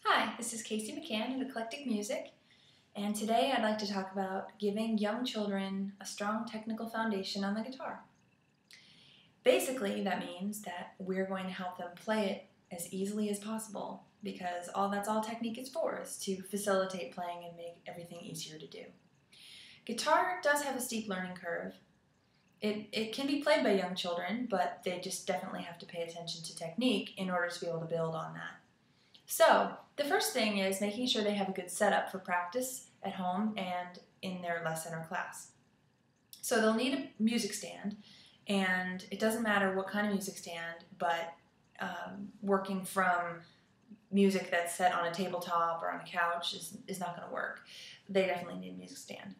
Hi, this is Casey McCann at Eclectic Music, and today I'd like to talk about giving young children a strong technical foundation on the guitar. Basically, that means that we're going to help them play it as easily as possible because that's all technique is for, is to facilitate playing and make everything easier to do. Guitar does have a steep learning curve. It can be played by young children, but they just definitely have to pay attention to technique in order to be able to build on that. So, the first thing is making sure they have a good setup for practice at home and in their lesson or class. So they'll need a music stand, and it doesn't matter what kind of music stand, but working from music that's set on a tabletop or on a couch is not going to work. They definitely need a music stand.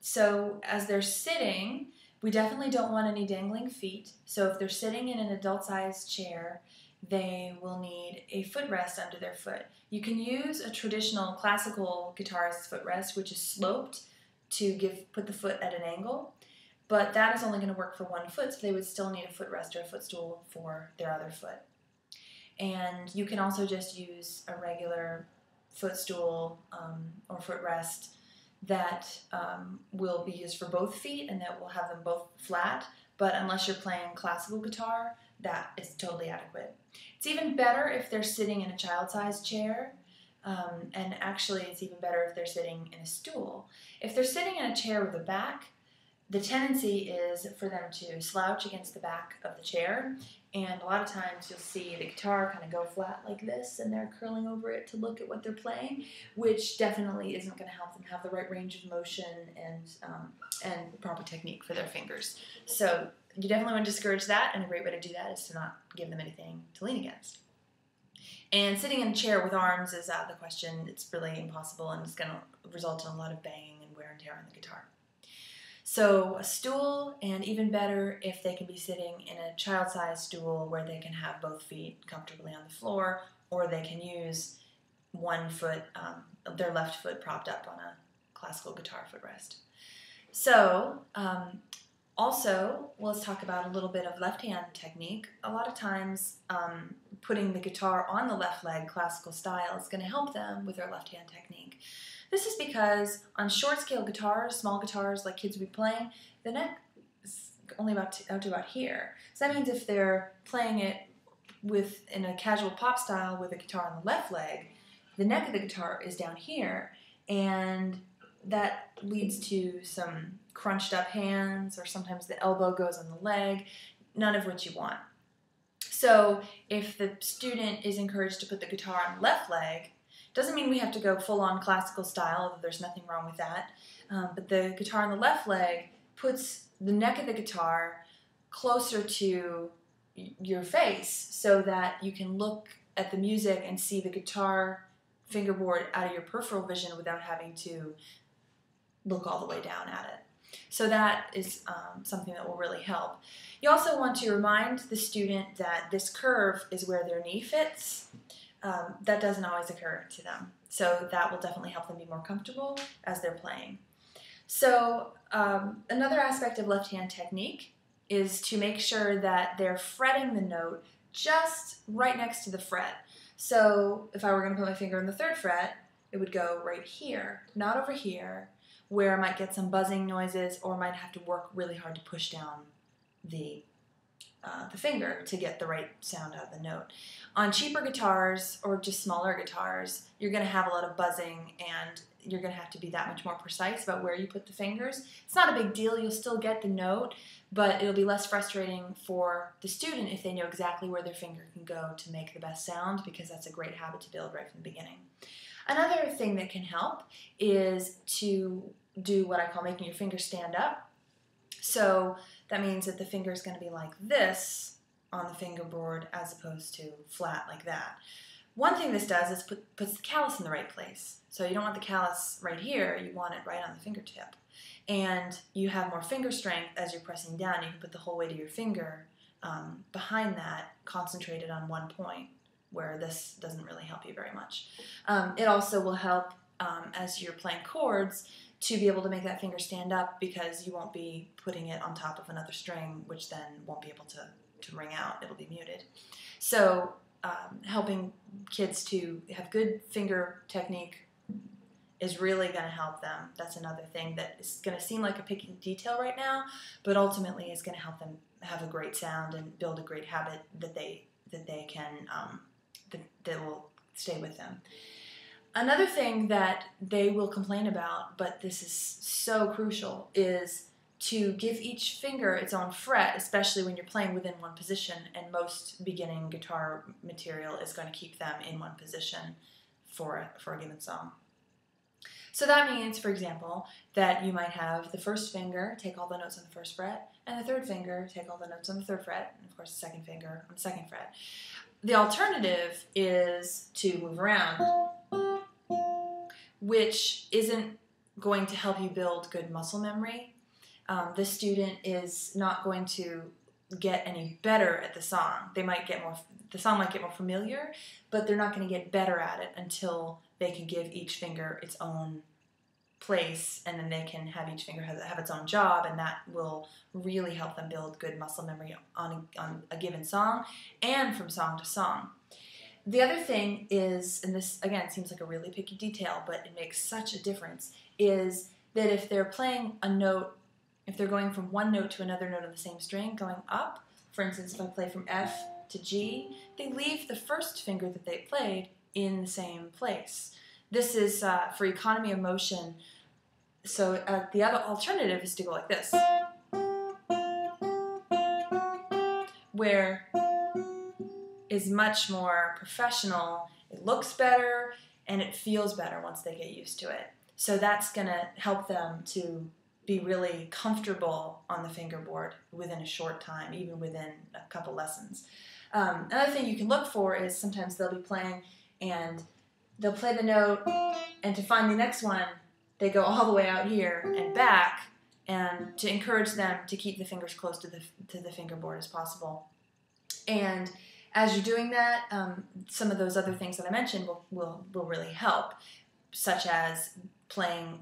So as they're sitting, we definitely don't want any dangling feet. So if they're sitting in an adult-sized chair, they will need a footrest under their foot. You can use a traditional classical guitarist's footrest, which is sloped to put the foot at an angle, but that is only going to work for one foot, so they would still need a footrest or a footstool for their other foot. And you can also just use a regular footstool or footrest that will be used for both feet and that will have them both flat, but unless you're playing classical guitar, that is totally adequate. It's even better if they're sitting in a child-sized chair, and actually it's even better if they're sitting in a stool. If they're sitting in a chair with a back, the tendency is for them to slouch against the back of the chair, and a lot of times you'll see the guitar kind of go flat like this and they're curling over it to look at what they're playing, which definitely isn't going to help them have the right range of motion and proper technique for their fingers. So you definitely want to discourage that, and a great way to do that is to not give them anything to lean against. And sitting in a chair with arms is out of the question. It's really impossible, and it's going to result in a lot of banging and wear and tear on the guitar. So a stool, and even better if they can be sitting in a child-sized stool where they can have both feet comfortably on the floor, or they can use one foot, their left foot propped up on a classical guitar footrest. So also, let's talk about a little bit of left-hand technique. A lot of times putting the guitar on the left leg, classical style, is going to help them with their left-hand technique. This is because on short-scale guitars, small guitars like kids would be playing, the neck is only out to about here. So that means if they're playing it in a casual pop style with a guitar on the left leg, the neck of the guitar is down here, and that leads to some crunched up hands, or sometimes the elbow goes on the leg, none of which you want. So if the student is encouraged to put the guitar on the left leg, doesn't mean we have to go full-on classical style, although there's nothing wrong with that, but the guitar on the left leg puts the neck of the guitar closer to your face so that you can look at the music and see the guitar fingerboard out of your peripheral vision without having to look all the way down at it. So that is something that will really help. You also want to remind the student that this curve is where their knee fits. That doesn't always occur to them. So that will definitely help them be more comfortable as they're playing. So another aspect of left-hand technique is to make sure that they're fretting the note just right next to the fret. So if I were going to put my finger on the 3rd fret, it would go right here, not over here, where I might get some buzzing noises or might have to work really hard to push down the finger to get the right sound out of the note. On cheaper guitars or just smaller guitars, you're going to have a lot of buzzing, and you're going to have to be that much more precise about where you put the fingers. It's not a big deal. You'll still get the note, but it'll be less frustrating for the student if they know exactly where their finger can go to make the best sound, because that's a great habit to build right from the beginning. Another thing that can help is to do what I call making your fingers stand up. So that means that the finger is going to be like this on the fingerboard as opposed to flat like that. One thing this does is puts the callus in the right place. So you don't want the callus right here, you want it right on the fingertip. And you have more finger strength as you're pressing down. You can put the whole weight of your finger behind that, concentrated on one point, where this doesn't really help you very much. It also will help as you're playing chords to be able to make that finger stand up, because you won't be putting it on top of another string, which then won't be able to ring out. It'll be muted. So helping kids to have good finger technique is really going to help them. That's another thing that is going to seem like a picky detail right now, but ultimately is going to help them have a great sound and build a great habit that they can that will stay with them. Another thing that they will complain about, but this is so crucial, is to give each finger its own fret, especially when you're playing within one position, and most beginning guitar material is going to keep them in one position for a given song. So that means, for example, that you might have the first finger take all the notes on the first fret, and the third finger take all the notes on the third fret, and of course the second finger on the second fret. The alternative is to move around, which isn't going to help you build good muscle memory. The student is not going to get any better at the song. The song might get more familiar, but they're not going to get better at it until they can give each finger its own place, and then they can have each finger have its own job, and that will really help them build good muscle memory on a given song and from song to song. The other thing is, and this again seems like a really picky detail, but it makes such a difference, is that if they're playing a note, if they're going from one note to another note on the same string, going up, for instance, if I play from F to G, they leave the first finger that they played in the same place. This is for economy of motion. So the other alternative is to go like this, where is much more professional, it looks better, and it feels better once they get used to it. So that's going to help them to be really comfortable on the fingerboard within a short time, even within a couple lessons. Another thing you can look for is sometimes they'll be playing and they'll play the note, and to find the next one, they go all the way out here and back, and to encourage them to keep the fingers close to the fingerboard as possible. And as you're doing that, some of those other things that I mentioned will really help, such as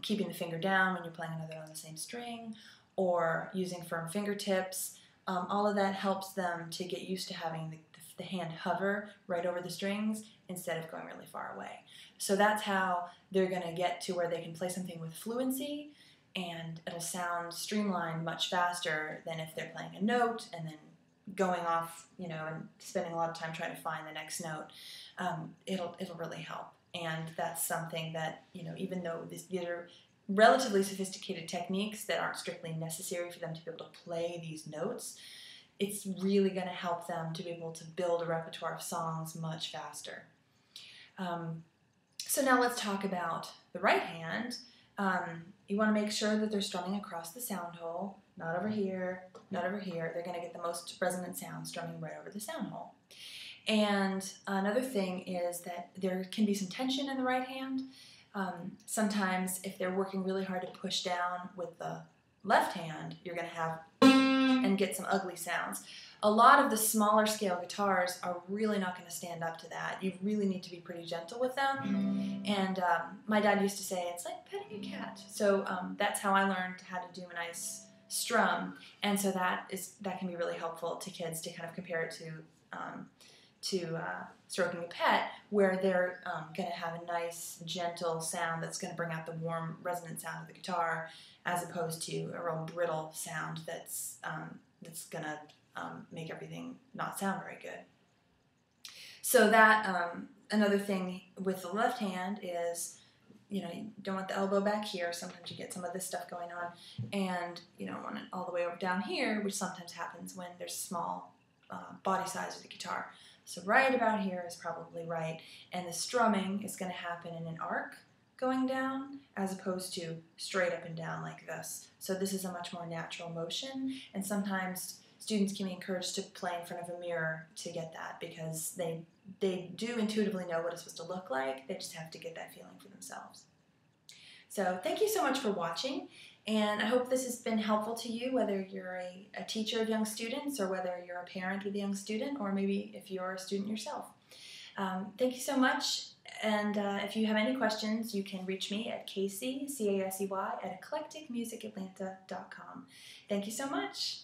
keeping the finger down when you're playing another on the same string, or using firm fingertips. All of that helps them to get used to having the hand hover right over the strings instead of going really far away. So that's how they're going to get to where they can play something with fluency, and it'll sound streamlined much faster than if they're playing a note and then going off, and spending a lot of time trying to find the next note. It'll really help. And that's something that, even though these are relatively sophisticated techniques that aren't strictly necessary for them to be able to play these notes, it's really going to help them to be able to build a repertoire of songs much faster. So now let's talk about the right hand. You want to make sure that they're strumming across the sound hole, not over here, not over here. They're going to get the most resonant sound strumming right over the sound hole. And another thing is that there can be some tension in the right hand. Sometimes if they're working really hard to push down with the left hand, you're going to have and get some ugly sounds. A lot of the smaller scale guitars are really not going to stand up to that. You really need to be pretty gentle with them. And my dad used to say, it's like petting a cat. So that's how I learned how to do a nice strum. And so that can be really helpful to kids to kind of compare it to stroking a pet, where they're going to have a nice, gentle sound that's going to bring out the warm, resonant sound of the guitar, as opposed to a real brittle sound that's going to make everything not sound very good. So that another thing with the left hand is, you don't want the elbow back here. Sometimes you get some of this stuff going on, and you don't want it all the way over down here, which sometimes happens when there's small body size of the guitar. So right about here is probably right, and the strumming is going to happen in an arc going down as opposed to straight up and down like this. So this is a much more natural motion, and sometimes students can be encouraged to play in front of a mirror to get that, because they do intuitively know what it's supposed to look like. They just have to get that feeling for themselves. So thank you so much for watching, and I hope this has been helpful to you, whether you're a teacher of young students, or whether you're a parent with a young student, or maybe if you're a student yourself. Thank you so much, and if you have any questions, you can reach me at Casey, C-A-S-E-Y, at eclecticmusicatlanta.com. Thank you so much.